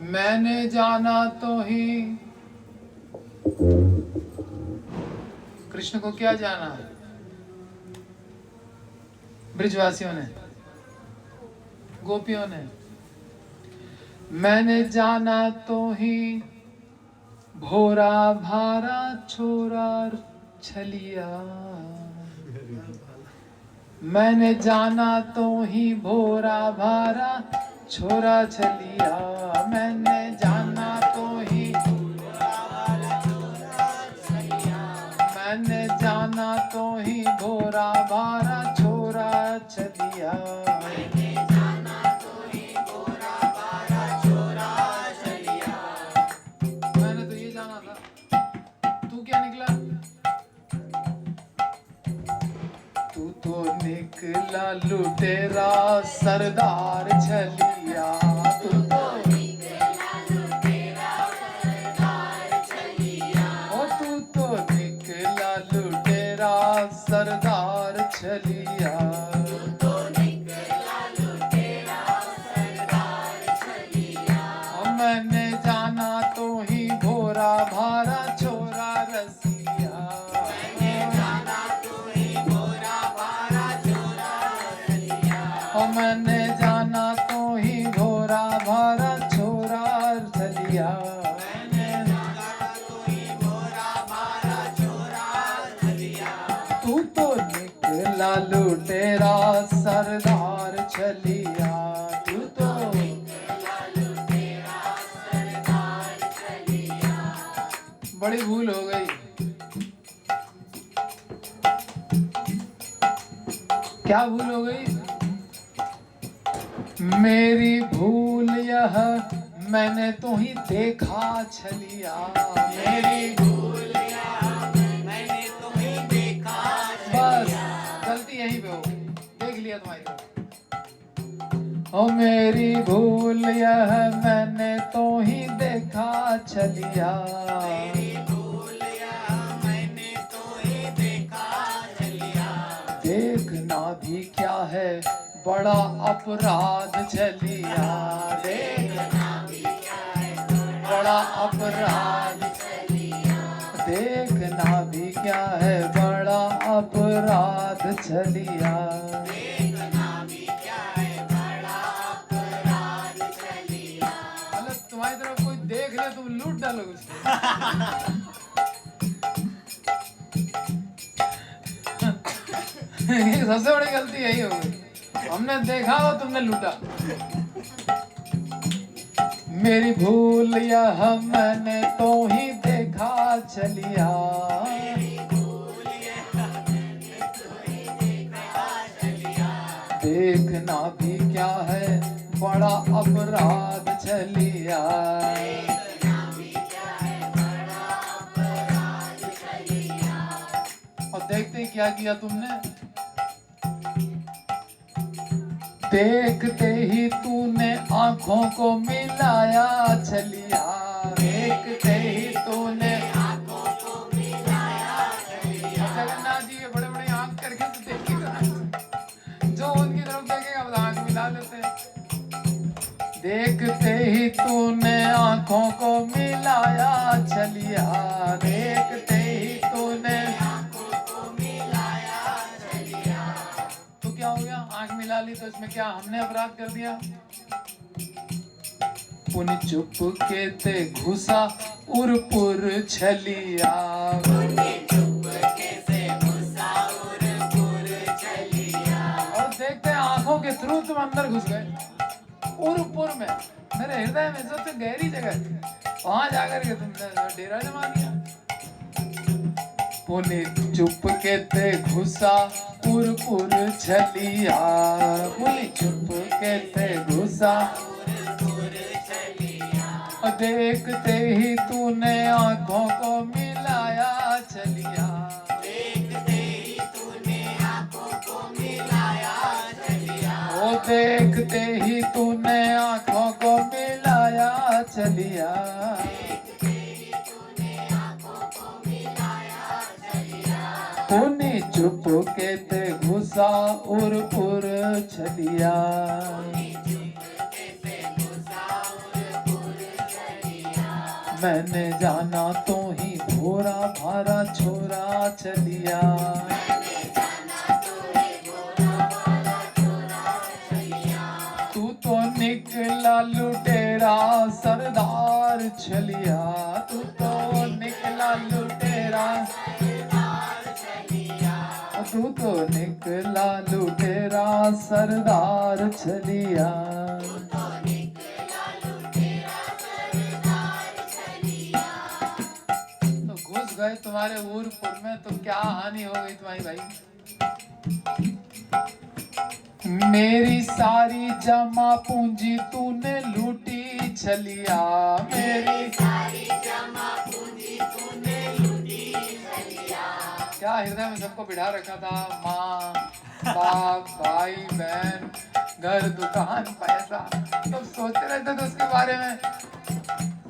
मैंने जाना तो ही। कृष्ण को क्या जाना है ब्रिजवासियों ने, गोपियों ने? मैंने जाना तो ही भोरा भारा छोरा छलिया। मैंने जाना तो ही भोरा भारा छोरा छलिया। मैंने जाना तो ही, मैंने जाना तो ही भोरा भारा छोरा छलिया। मैंने जाना तो ही भोरा भारा छोरा छलिया। मैंने तो ये जाना था, तू क्या निकला? तू तो निकला लुटेरा सरदार छलिया। तू तो निकला लुटेरा सरदार छलिया। ओ तू तो निकला लुटेरा सरदार छलिया। तू तो निकला लुटेरा सरदार छलिया। मैंने जाना तो ही भोरा भारा छोरा रसिया। मैंने जाना तो ही भोरा भारा छोरा रसिया। मैंने जाना तो ही भोरा भारा छोरा रसिया। मैंने जाना तो ही भोरा भारा छोरा रसिया। तू तो निकला लुटेरा सरदार छलिया। तू तो निकला लुटेरा सरदार छलिया। बड़ी भूल हो गई। क्या भूल हो गई? मेरी भूल यह मैंने तो ही देखा छलिया। मेरी भूल यह मैंने तो ही देखा छलिया। बस गलती यहीं पे हो, देख लिया तुम्हारी। ओ मेरी भूल यह मैंने तो ही देखा छलिया। मेरी भूल यह मैंने तो ही देखा छलिया। देखना भी क्या है बड़ा अपराध छलिया। देखना भी क्या है बड़ा अपराध छलिया। देखना भी क्या है बड़ा अपराध छलिया। देखना भी क्या है बड़ा अपराध छलिया। मतलब तुम्हारी तरफ कोई देख ले तुम लूट डालोगे उसको। सबसे बड़ी गलती यही हो गई, हमने देखा और तुमने लूटा। मेरी भूल यह मैंने तो ही देखा छलिया। मेरी भूल यह मैंने तो ही देखा छलिया। देखना भी क्या है बड़ा अपराध छलिया। देखना भी क्या है बड़ा अपराध छलिया। और देखते ही क्या किया तुमने? देखते ही तूने आंखों को मिलाया छलिया। देखते ही तूने आंखों को मिलाया छलिया। जगन्नाथ जी के बड़े बड़े आंख करके तो देखेगा, जो उनकी तरफ देखेगा वो आंख मिला लेते हैं। देखते ही तूने आंखों को मिलाया छलिया। देखते ही तूने आंखों को मिलाया छलिया। तो क्या हो गया? आंख मिला ली तो इसमें क्या हमने अपराध कर दिया? पुन चुप के ते घुसा उरपुर छलिया। पुन चुप के ते घुसा उरपुर छलिया। और देखते हैं आंखों के थ्रू तुम अंदर घुस गए उरपुर में। मेरे हृदय में सबसे गहरी जगह वहां जाकर के तुमने डेरा जमा दिया। पुनि चुप के ते घुसा उरपुर छलिया। पुनि चुप के ते घुसा उरपुर छलिया। देखते ही तूने आंखों को मिलाया छलिया। देखते ही तूने आंखों को मिलाया छलिया। ओ देखते ही तूने आंखों को मिलाया छलिया। पुनि चुप के ते घुसा उरपुर छलिया। मैंने जाना तो ही भोरा भारा छोरा चलिया। तू तो निकला लुटेरा सरदार छलिया। तू तो निकला लुटेरा, तू तो निकला लुटेरा सरदार छलिया। तो घुस गए तुम्हारे ऊरपुर में तो क्या हानि हो गई तुम्हारी भाई? मेरी सारी जमा पूंजी तूने लूटी छलिया। मेरी सारी जमा पूंजी तूने लूटी छलिया। क्या हृदय में सबको बिठा रखा था, माँ बाप भाई बहन घर दुकान पैसा, तो सोचते रहते थे उसके बारे में,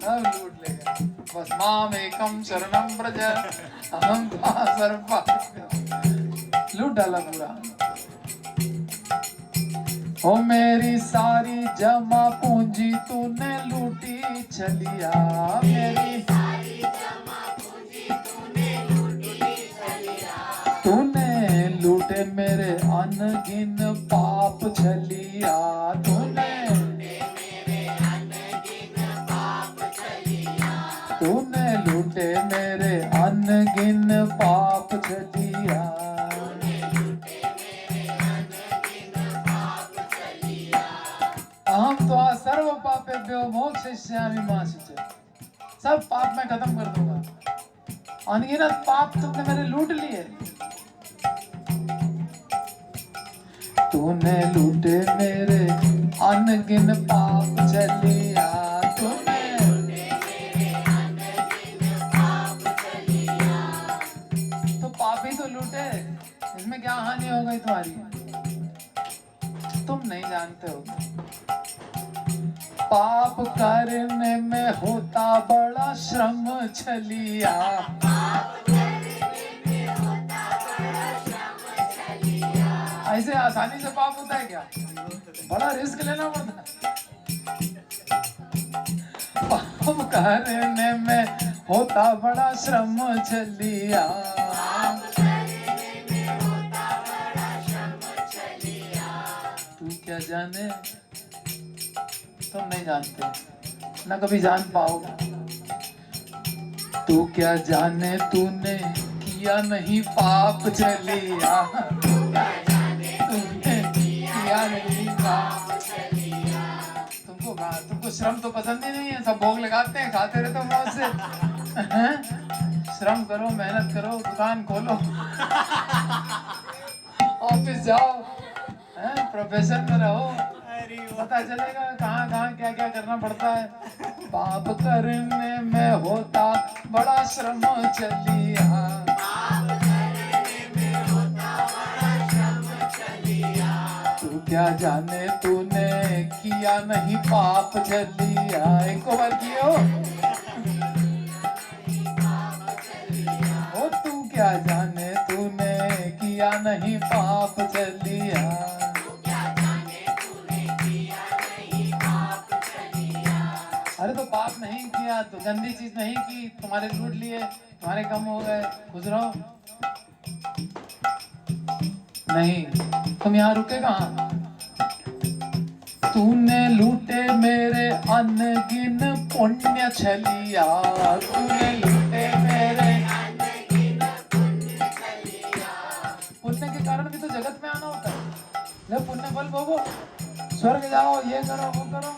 सब लूट ले गए। बस माम एकम शरणम ब्रज अहम सर्वा, लूट डाला पूरा। ओ मेरी सारी जमा पूंजी तूने लूटी छलिया। मेरी सारी जमा पूंजी तूने लूटी छलिया। तूने लूटे मेरे अनगिन पाप छलिया। तूने मेरे अनगिन पाप छलिया। तूने लूटे मेरे अनगिन पाप छलिया। हम तो सर्व पापेभ्यो मोक्षयिष्यामि मा शुचि, सब पाप मैं खत्म कर दूंगा। अनगिनत पाप तुमने मेरे लूट लिए। तूने लूटे मेरे अनगिन पाप छलिया। तूने मेरे अनगिन पाप छलिया। तो पाप ही तो लूटे, इसमें क्या हानि हो गई तुम्हारी? तुम नहीं जानते हो, पाप करने में होता बड़ा श्रम छलिया। ऐसे आसानी से पाप होता है क्या? बड़ा रिस्क लेना पड़ता है। पाप करने में होता बड़ा श्रम छलिया। तू क्या जाने, तुम नहीं जानते ना कभी जान पाओगे। तू क्या जाने तूने किया नहीं पाप छलिया। तूने किया नहीं पाप छलिया। तुमको श्रम तो पसंद ही नहीं है, सब भोग लगाते हैं, खाते रहते हो मौज से। श्रम करो, मेहनत करो, दुकान खोलो, ऑफिस जाओ, प्रोफेशन में रहो, पता चलेगा कहाँ कहाँ क्या क्या करना पड़ता है। पाप करने में होता बड़ा श्रम छलिया। तू क्या जाने तूने किया नहीं पाप छलिया। एक बार कियो ओ, तू क्या जाने तूने किया नहीं पाप छलिया। अरे तो पाप नहीं किया, तो गंदी चीज नहीं की, तुम्हारे लूट लिए, तुम्हारे कम हो गए, खुश रहो। नहीं, तुम यहाँ रुके कहाँ? तूने लूटे मेरे अनगिन पुण्य छलिया। तूने लूटे मेरे अनगिन पुण्य छलिया। पुण्य के कारण भी तो जगत में आना होता है। ले पुण्य फल भोगो, स्वर्ग जाओ, ये करो वो करो,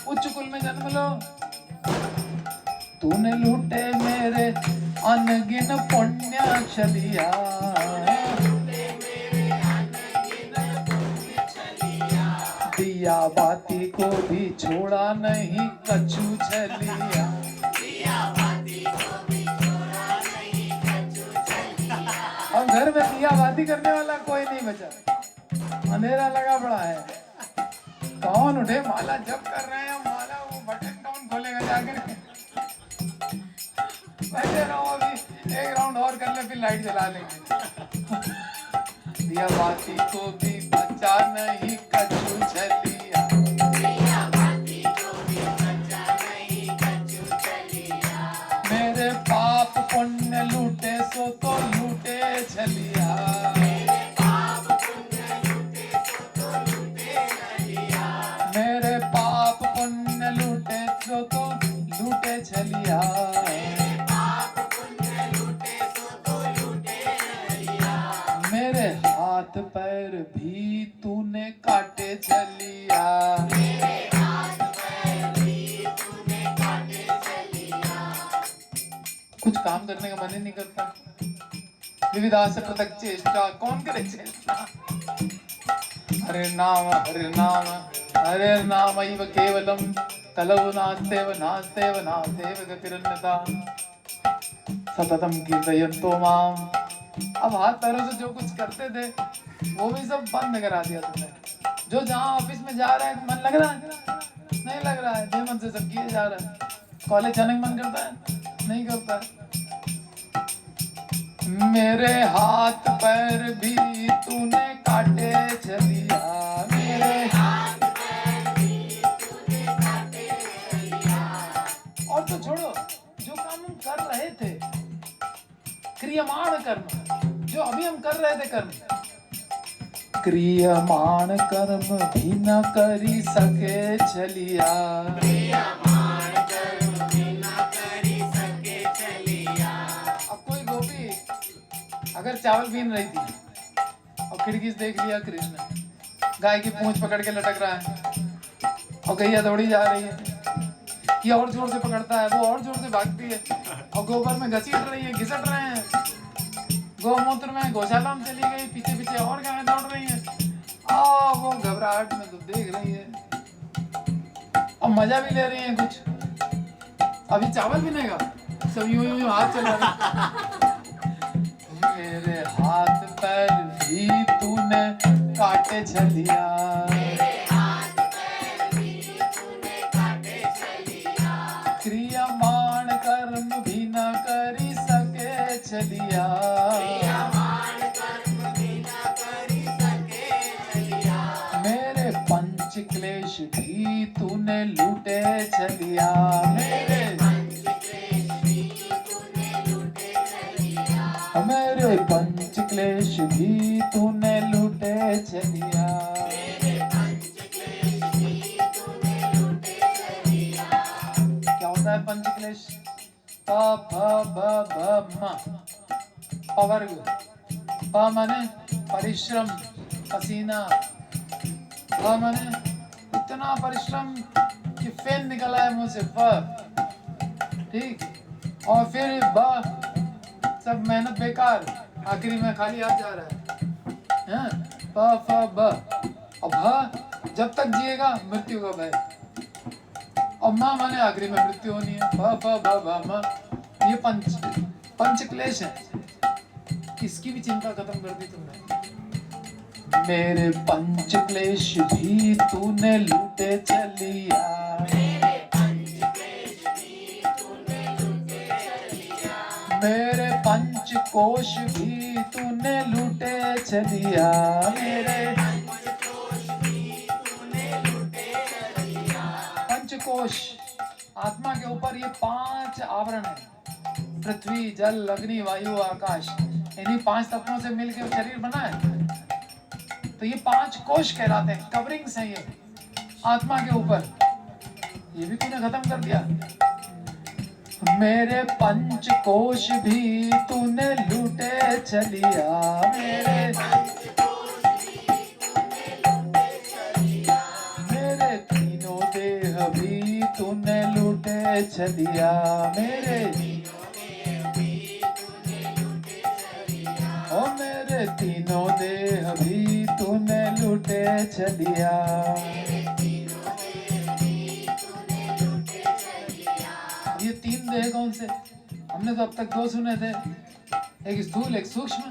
उच्च कुल में जन्म लो। तूने लूटे मेरे अनगिन पुण्य छलिया। दिया बाती को भी छोड़ा नहीं कछु छलिया। अब घर में दिया बाती करने वाला कोई नहीं बचा, अंधेरा लगा पड़ा है। कौन उठे, माला जप कर रहे हैं, माला वो बटन कौन खोलेगा जाकर? बैठे रहो, अभी एक राउंड और कर ले फिर लाइट जला लेंगे। दिया बाती को भी बचा नहीं कछु छलिया। दिया बाती को भी बचा नहीं कछु छलिया। तूने काटे चलिया, कुछ काम करने का मन ही नहीं करता। विविधास पृथक चेष्टा कौन करे चेष्टा। हरे नाम हरे नाम केवलम कलौ नास्तेव नास्तेव नास्तेव गतिरन्यथा सततम कीर्तयन्तो माम। अब हाथ पैरों से जो कुछ करते थे वो भी सब बंद करा दिया तुमने। जो जहाँ ऑफिस में जा रहा है मन लग रहा है? नहीं लग रहा है। बेमन से सब किए जा रहा है। कॉलेज जाने का मन करता है? नहीं करता है। मेरे हाथ पैर भी तूने काटे चलिया, मेरे हाथ पैर भी तूने काटे चलिया। और तो छोड़ो, जो काम हम कर रहे थे क्रियमाण कर्म, जो अभी हम कर रहे थे कर्म, क्रियमाण कर्म भी न करी सके चलिया, क्रियमाण कर्म भी न करी सके चलिया। अब कोई गोपी अगर चावल बीन रही थी और खिड़की से देख लिया कृष्ण गाय की पूंछ पकड़ के लटक रहा है और गैया दौड़ी जा रही है, ये और जोर से पकड़ता है, वो और जोर से भागती है और गोबर में घसीट रही है, घिसट रहे हैं, गौमूत्र में गौशाला में चली गई, पीछे पीछे और गायें दौड़ रही हैं। वो घबराहट में तो देख रही है और मजा भी ले रही है कुछ। अभी चावल बनेगा सब यूं यूं हाथ चला रही। मेरे हाथ पैर भी तूने काटे चलिया, मेरे हाथ पैर भी तूने काटे चलिया। क्रियमाण कर्म भी न करी सके चलिया, क्रियमाण कर्म भी न करी सके चलिया। मेरे पंच क्लेश भी तूने लूटे चलिया, मेरे मेरे पंच क्लेश भी तूने लूटे चलिया, मेरे पंच क्लेश भी तूने लूटे चलिया। क्या होता है पंच क्लेश? प फ ब भ म। पवर्ग प माने परिश्रम पसीना, प माने इतना परिश्रम कि फेन निकला है मुंह से प, ठीक। और फिर ब सब मेहनत बेकार, आखिरी में खाली हाथ जा रहा है। प फ ब और भ जब तक जिएगा मृत्यु का भय, और माँ माने आखिरी में मृत्यु होनी है। प फ ब भ म, ये पंच क्लेश है। इसकी भी चिंता खत्म कर दी तुमने। मेरे पंच क्लेश भी तूने लूटे चलिया, मेरे पंच कोश भी तूने लूटे चलिया, मेरे पंचकोश आत्मा के ऊपर ये 5 आवरण है। पृथ्वी जल अग्नि वायु आकाश, इन्हीं 5 तत्वों से मिलकर शरीर बना है। तो ये 5 कोश कहलाते हैं, कवरिंग्स हैं ये आत्मा के ऊपर। ये भी तूने खत्म कर दिया। मेरे पंच कोश भी तूने लूटे चलिया, मेरे मेरे तीनों देह भी तूने लूटे चलिया, मेरे ओ मेरे तीनों देह भी तूने लूटे चलिया। ये 3 देह कौन से? हमने तो अब तक 2 सुने थे, एक स्थूल एक सूक्ष्म।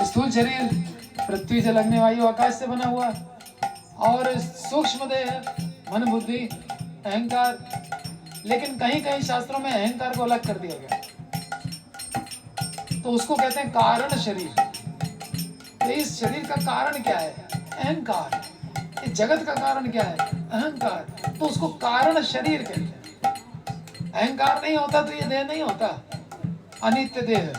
स्थूल शरीर पृथ्वी जल अग्नि वायु आकाश से बना हुआ, और सूक्ष्म देह मन बुद्धि अहंकार। लेकिन कहीं कहीं शास्त्रों में अहंकार को अलग कर दिया गया, तो उसको कहते हैं कारण शरीर। तो इस शरीर का कारण क्या है? अहंकार। इस जगत का कारण क्या है? अहंकार। तो उसको कारण शरीर कहते हैं। अहंकार नहीं होता तो ये देह नहीं होता, अनित्य देह।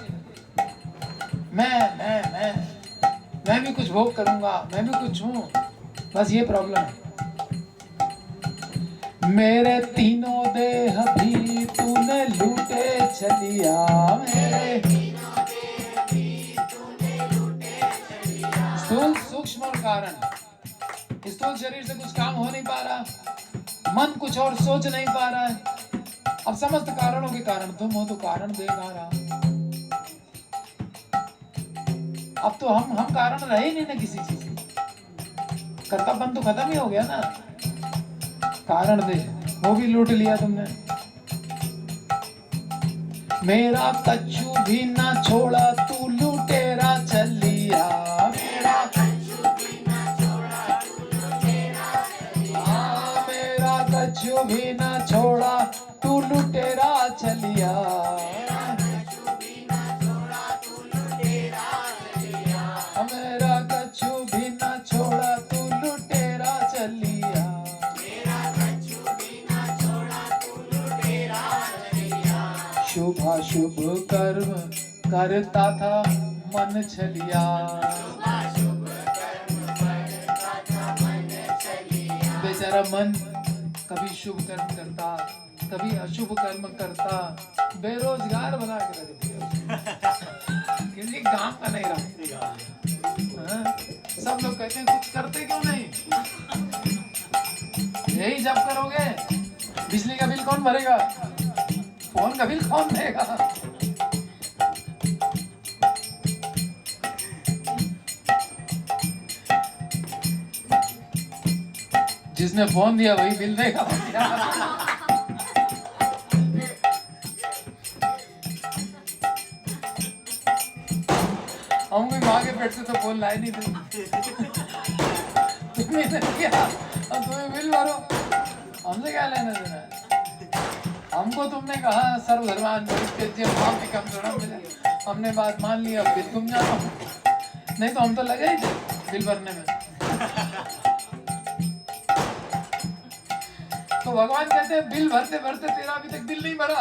मैं भी कुछ भोग करूंगा, मैं भी कुछ हूं, बस ये प्रॉब्लम है। मेरे तीनों देह भी तूने लूटे चलिया, मेरे तीनों देह भी तूने लूटे चलिया। स्थूल सूक्ष्म और कारण, स्थूल शरीर से कुछ काम हो नहीं पा रहा, मन कुछ और सोच नहीं पा रहा है। अब समस्त कारणों के कारण तुम हो तो कारण बेगारा। अब तो हम कारण रहे नहीं ना किसी चीज की, कर्तापन तो खत्म ही हो गया ना। कारण दे वो भी लूट लिया तुमने। मेरा कच्चू भी ना छोड़ा तू लुटेरा चलिया, मेरा कच्चू भी ना छोड़ा तू लुटेरा चलिया, मेरा कच्चू भी ना छोड़ा तू लुटेरा चलिया, मेरा कच्चू भी ना छोड़ा तू लुटेरा चलिया, मेरा कच्चू भी ना छोड़ा तू लुटेरा चलिया, मेरा कच्चू भी ना छोड़ा तू लुटेरा चलिया। शुभ कर्म करता था मन छलिया, बेचारा मन कभी शुभ कर्म करता कभी अशुभ कर्म करता, बेरोजगार बना के रख दिया, किसी काम का नहीं रहा। सब लोग कहते हैं कुछ करते क्यों नहीं, यही जब करोगे बिजली का बिल कौन भरेगा, फोन का बिल कौन देगा। जिसने फोन दिया वही बिल देगा। हम भी माँ के पेट से तो फोन लाए नहीं थे, तुमने दिया अब तुम्हें बिल भरो, हमसे क्या लेना देना है। हमको तुमने कहा सर्वधर्मान परित्यज्य मिले, हमने बात मान ली, अब बिल तुम जानो, नहीं तो हम तो लगे ही थे बिल भरने में। तो भगवान कहते हैं बिल भरते भरते तेरा अभी तक बिल नहीं भरा।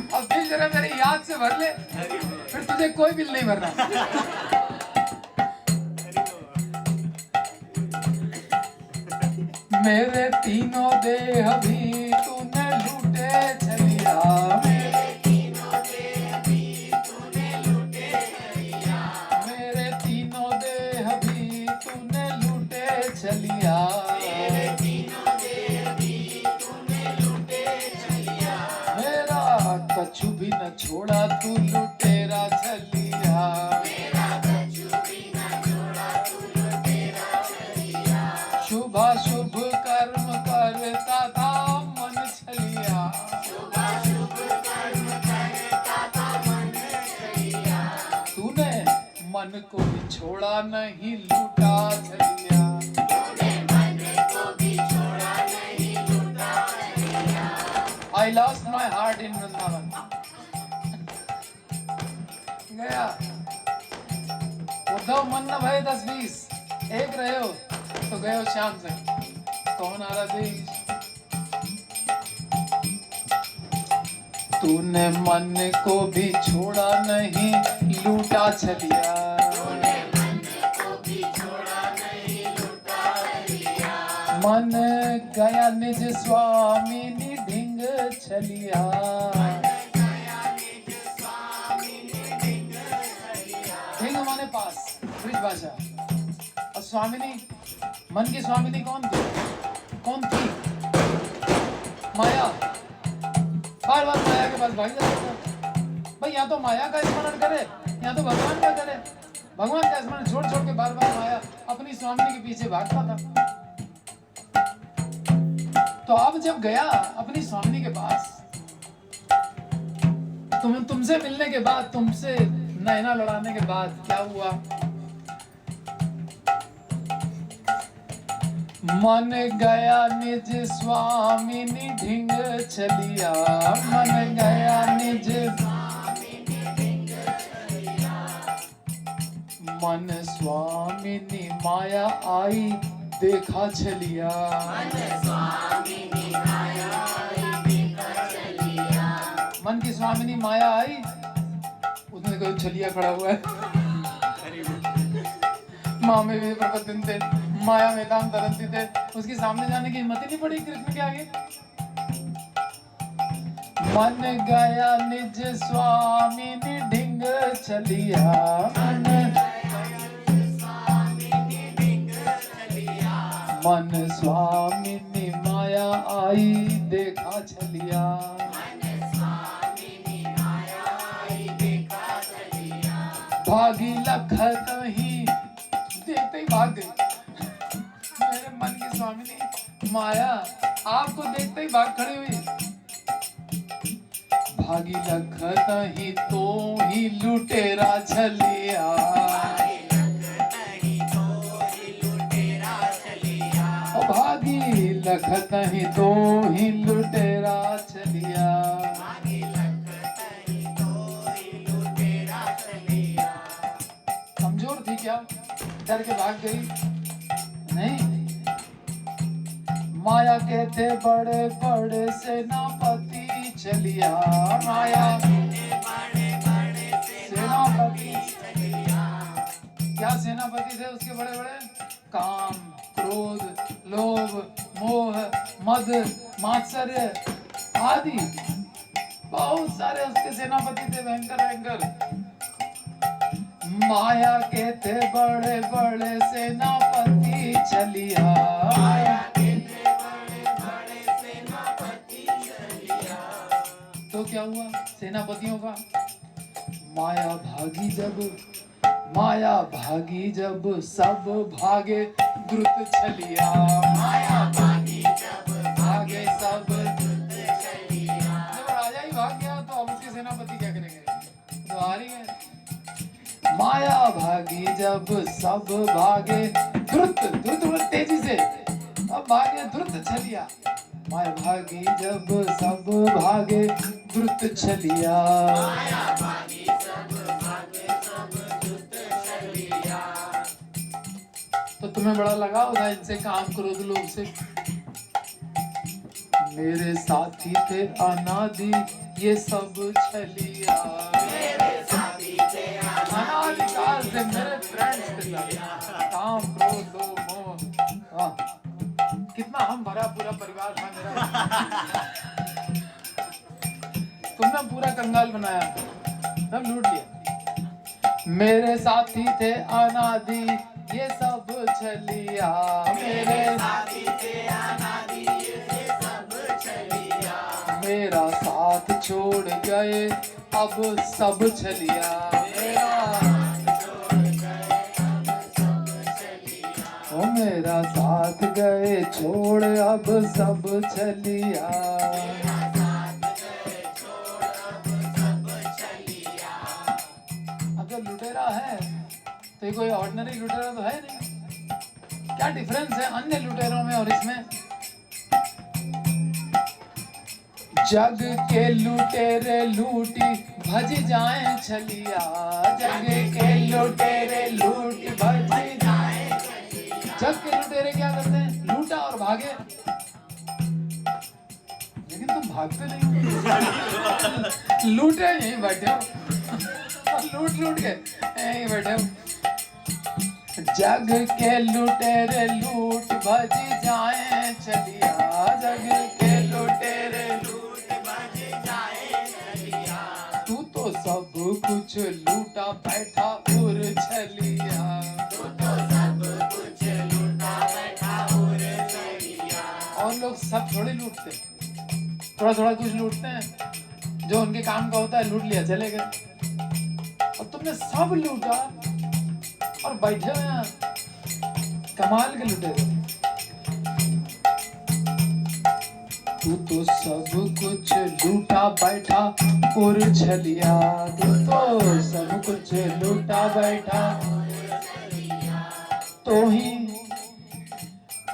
अब बिल जरा मेरी याद से भर ले, फिर तुझे कोई बिल नहीं भरना। मेरे तीनों देह भी तूने लूटे चलिया, मेरे तीनों देह भी तूने लूटे चलिया, मेरे तीनों देह भी तूने लूटे चलिया, मेरे तीनों देह भी तूने लूटे चलिया, मेरा कछु भी न छोड़ा तू लुटेरा चलिया, मेरा कछु भी न छोड़ा तू लुटेरा चलिया। शुभ कर्म करता था मन छलिया, शुभ कर्म करता था मन छलिया, तूने मन को भी छोड़ा नहीं लूटा छलिया, तूने मन को भी छोड़ा नहीं लूटा छलिया। I lost my heart in Vrindavan. गया उद्धव मन न भय 10-20, एक रहे हो तो गए हो श्याम से, कौन आ रहा देश। तूने मन को भी छोड़ा नहीं लूटा छलिया, तूने मन को भी छोड़ा नहीं लूटा छलिया, मन गया निज स्वामी ढिंग छलिया, ढिंग माने पास, ब्रिज भाषा। और स्वामिनी, मन की स्वामिनी कौन थी, कौन थी, माया। बार बार माया के पास भाग जाता था भाई, या तो माया का स्मरण करे या तो भगवान का करे। भगवान का स्मरण छोड़ छोड़ के बार बार माया अपनी स्वामिनी के पीछे भागता था। तो अब जब गया अपनी स्वामिनी के पास, तुमसे मिलने के बाद, तुमसे नैना लड़ाने के बाद क्या हुआ, मन गया निज स्वामिनी ढिंग छलिया, मन गया निज स्वामिनी ढिंग छलिया, मन स्वामिनी माया आई देखा छलिया, मन स्वामिनी माया आई देखा छलिया, मन की स्वामिनी माया आई, उसने कोई छलिया खड़ा हुआ है। माँ में भी प्रबंधन थे, माया में काम तरंती थे, उसके सामने जाने की हिम्मत ही नहीं पड़ी कृष्ण के आगे। मन गया निज स्वामिनी ढिंग चलिया मन स्वामिनी माया आई देखा छलिया भागी लखत ही देखते ही भाग गई। मेरे मन की स्वामिनी माया आपको देखते ही भाग खड़ी हुई। भागी लखत ही तो ही लुटेरा छलिया भागी लखत ही तो ही लुटेरा छलिया कमजोर थी क्या डर के भाग गई नहीं। माया कहते बड़े बड़े सेनापति चलिया माया सेनापति क्या सेनापति थे उसके बड़े बड़े काम क्रोध लोभ मोह मद मात्सर्य आदि बहुत सारे उसके सेनापति थे भयंकर भयंकर। माया के थे बड़े बड़े सेनापति चलिया तो क्या हुआ सेनापतियों का माया भागी जब सब भागे द्रुत छलिया माया भागी जब भागे सब द्रुत छलिया। जब राजा ही भाग गया तो अब उसके सेनापति क्या करेंगे तो आ रही है। माया भागी जब सब भागे द्रुत तेजी से अब भागे द्रुत छलिया माया भागी जब सब भागे द्रुत छलिया माया भागी सब भागे सब द्रुत छलिया। तो तुम्हें बड़ा लगा होगा इनसे काम क्रोध लोग से। मेरे साथी थे अनादि ये सब छलिया मेरे साथी थे अनादिकाल से मेरे फ्रेंड्स थे काम क्रोध लोभ मोह। कितना हम भरा पूरा परिवार था मेरा। तुमने पूरा कंगाल बनाया सब लूट लिया। मेरे साथी थे अनादि ये सब छलिया मेरे साथी थे अनादि ये सब छलिया मेरा साथ छोड़ गए अब सब छलिया मेरा मेरा साथ गए छोड़ अब सब छलिया। अगर लुटेरा है तो ये कोई ऑर्डिनरी लुटेरा तो है नहीं। क्या डिफरेंस है अन्य लुटेरों में और इसमें। जग के लुटेरे लूटी भज जाए छलिया जग के लुटेरे लूट भज जाए। जग के लुटेरे क्या करते हैं लूटा और भागे लेकिन तुम भागते नहीं लूटे यहीं बैठे हो लूट के यहीं बैठे हो। जग के लुटेरे लूट भज जाए छलिया जग के लुटेरे लूट भज जाए छलिया तू तो सब कुछ लूटा बैठा उर छलिया तू तो सब कुछ लूटा बैठा उर छलिया। और लोग सब थोड़े लूटते थोड़ा थोड़ा कुछ लूटते हैं जो उनके काम का होता है लूट लिया चले गए। और तुमने सब लूटा और बैठे हुए हैं कमाल के लुटे। तू तो सब कुछ लूटा बैठा उर छलिया तू तो सब कुछ लूटा बैठा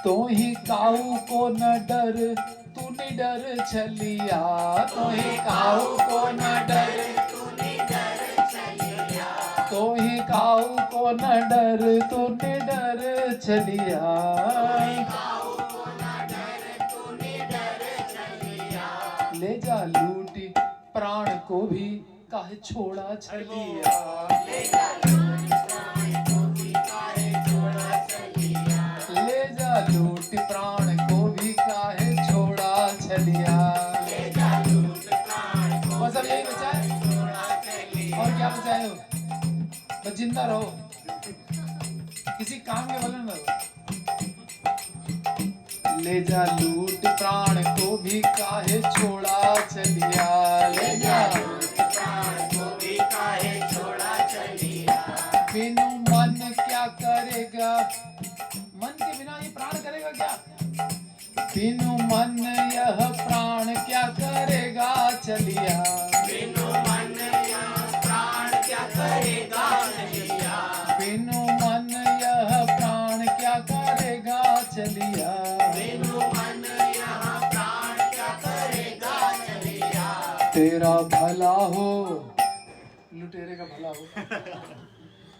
तो ही काऊ को न डर तू निडर छलिया तो ही काऊ को न डर तू निडर छलिया तो ही काऊ को न डर तू निडर छलिया ले जा लूटी प्राण को भी काहे छोड़ा छलिया ले जा लूटी प्राण को भी काहे छोड़ा छलिया। बस अब यही बचा है और क्या बचा है। बस जिंदा रहो, किसी काम के बल में रहो। ले जा लूट प्राण को भी काहे छोड़ा चलिया, ले जा लूट प्राण को भी काहे छोड़ा चलिया। बिनु मन क्या करेगा, मन के बिना ये प्राण करेगा क्या? बिनु मन यह प्राण क्या करेगा चलिया, बिनु मन यह प्राण क्या करेगा चलिया, बिनु मन यह प्राण क्या करेगा चलिया, बिनु मन यह प्राण क्या करेगा चलिया। तेरा भला हो, लुटेरे का भला हो,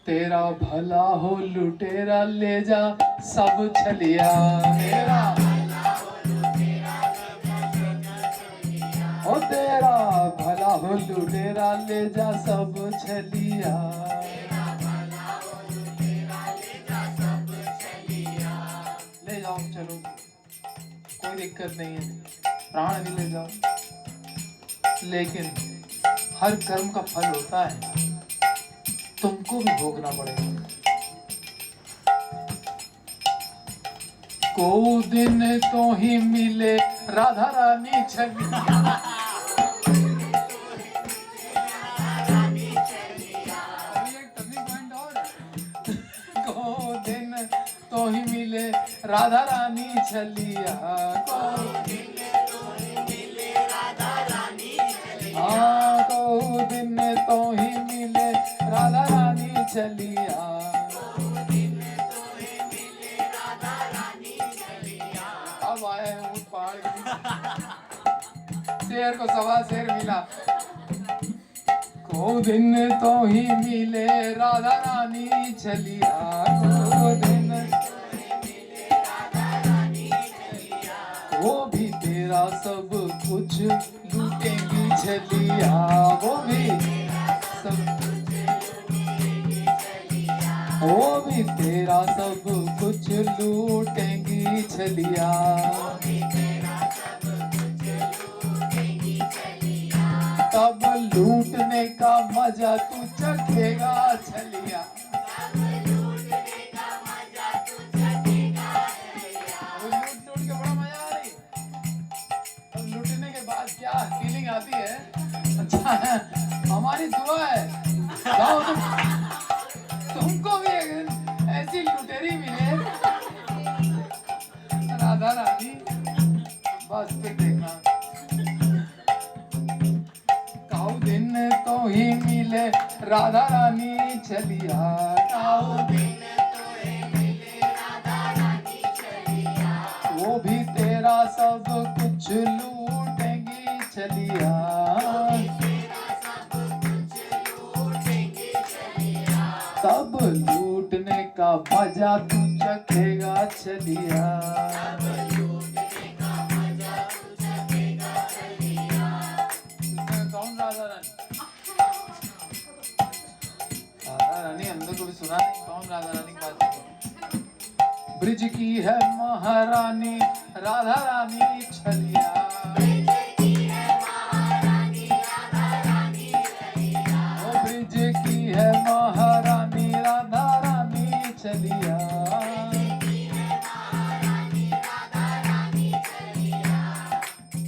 तेरा भला हो लुटेरा ले जा सब छलिया, तेरा ओ तेरा भला हो लुटेरा ले जा सब छलिया, ले जाओ चलो, कोई दिक्कत नहीं है, प्राण भी ले जाओ। लेकिन हर कर्म का फल होता है, तुमको भी भोगना पड़ेगा। को दिन तो ही मिले राधा रानी छलिया, तो ही मिले राधा रानी छलिया, हाँ तो दिन तो ही मिले राधा रानी छलिया, अब आए हैं उस पहाड़ के, शेर को सवा शेर मिला। को दिन तो ही मिले राधा रानी छलिया, को दिन वो भी तेरा सब कुछ लूटेंगी छलिया, वो भी सब, वो भी तेरा सब कुछ लूटेंगी छलिया, तब लूटने का मजा तू चखेगा छलिया, लूट लूट के बड़ा मजा आ रही, अब लूटने के बाद क्या फीलिंग आती है, अच्छा हमारी दुआ है जाओ तुमको भी एक दिन ऐसी लुटेरी मिले राधा रानी, बस फिर देखना। काऊ दिन तो ही मिले राधा रानी छलिया, काऊ दिन तो ही मिले राधा रानी छलिया, वो भी तेरा सब कुछ लूटेंगी छलिया, सब लूटने का मजा तू चखेगा छलिया, कौन राधा रानी? राधा रानी हम लोग को भी सुना नहीं, कौन राधा रानी की बात है? ब्रिज की है महारानी राधा रानी छलिया, ओ ब्रिज की है महारानी राधा रानी छलिया,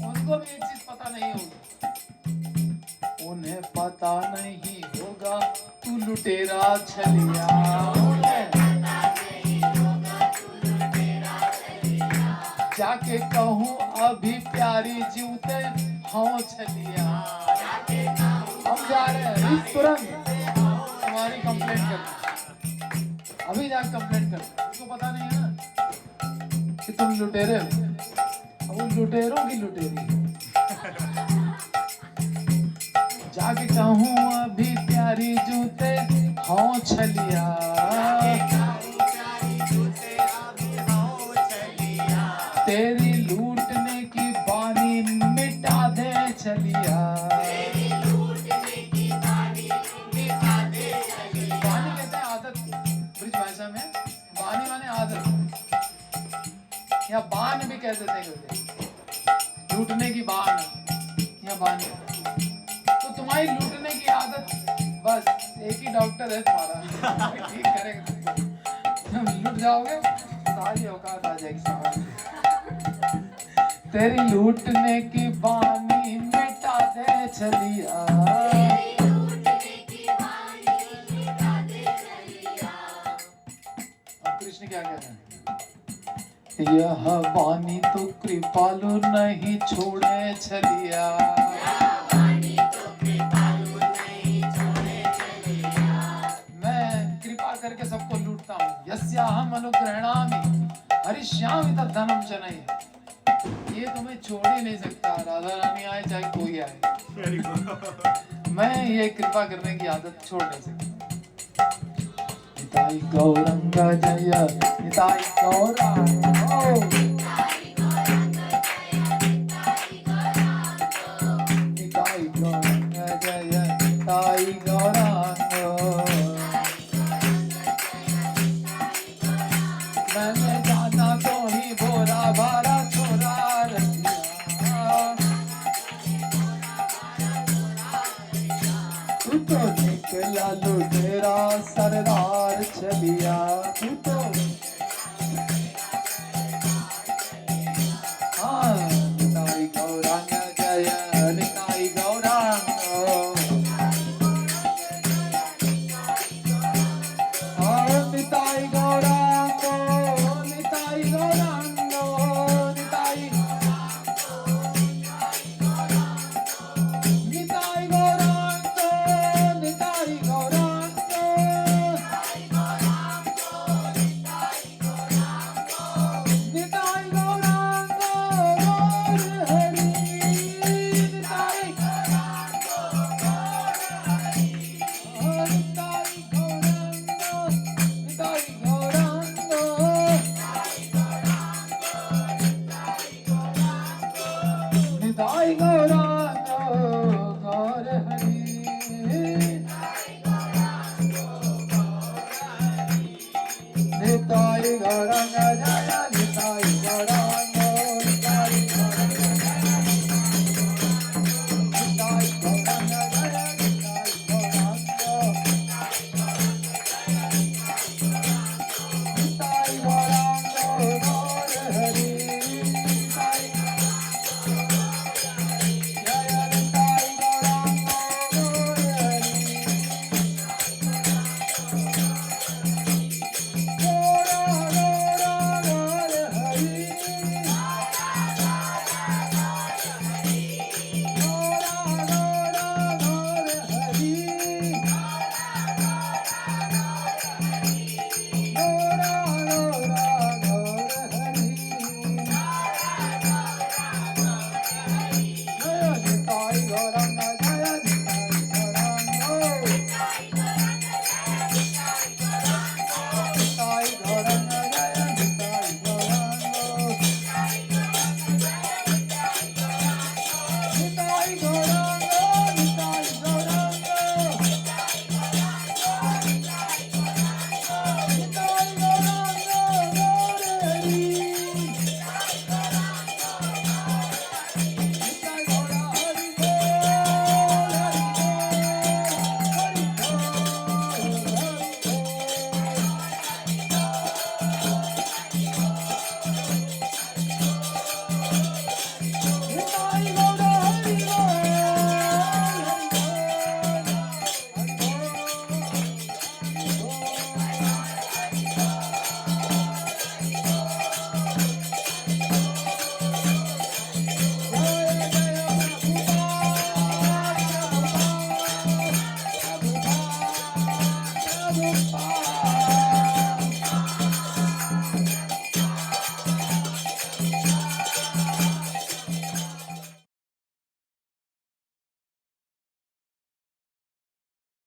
उनको भी एक चीज पता नहीं होगी, उन्हें पता नहीं होगा तू लुटेरा छलिया, जाके कहूँ अभी प्यारी जीवते हाँ छलिया, हम जा रहे हैं तुरंत तुम्हारी कंप्लेंट करने, अभी जाके कंप्लेंट कर, उसको पता नहीं है ना कि तुम लुटेरे हो, वो लुटेरों की लुटेरी, जाके कहूँ अभी प्यारी जूते हाँ छलिया, तेरी लूटने की बानी मिटा दे छलिया, बानी कहते हैं आदत, ब्रिज भाषा में बानी माने आदत, या बान भी कह देते हैं, लूटने की बान या बानी, तो तुम्हारी लूटने की आदत बस एक ही डॉक्टर है तुम्हारा, ठीक करेगा तुमको। तुम लूट जाओगे सारी औकात आ जाएगी सामने। तेरी लूटने की बानी मिटा दे चलिया, अब कृष्ण क्या कहते हैं, यह बानी तो कृपालु नहीं छोड़े चलिया, मैं कृपा करके सबको लूटता हूँ। यस्याहम अनुग्रहणामि हरिष्यामि तद्धनम जनय, ये तुम्हें छोड़ ही नहीं सकता, राधा रानी आए चाहे कोई आए, मैं ये कृपा करने की आदत छोड़ नहीं सकता। निताई गौरंग जय निताई गौरंग, निताई गौरंग जय निताई गौरंग, मैंने जाना तो ही भोला भाला छोरा रखिया, तू तो निकला लुटेरा सरदार चलिया, तू तो हाँ निताई गौरंग जय निताई गौरंग, हाँ निताई गौरंग निताई गौरंग निताई, निताई गौरंग निताई गौरंग, निताई गौरंग गौर हरि, निताई निताई गौरंग निताई गौरंग, निताई गौरंग गौर हरि, निताई गौरंग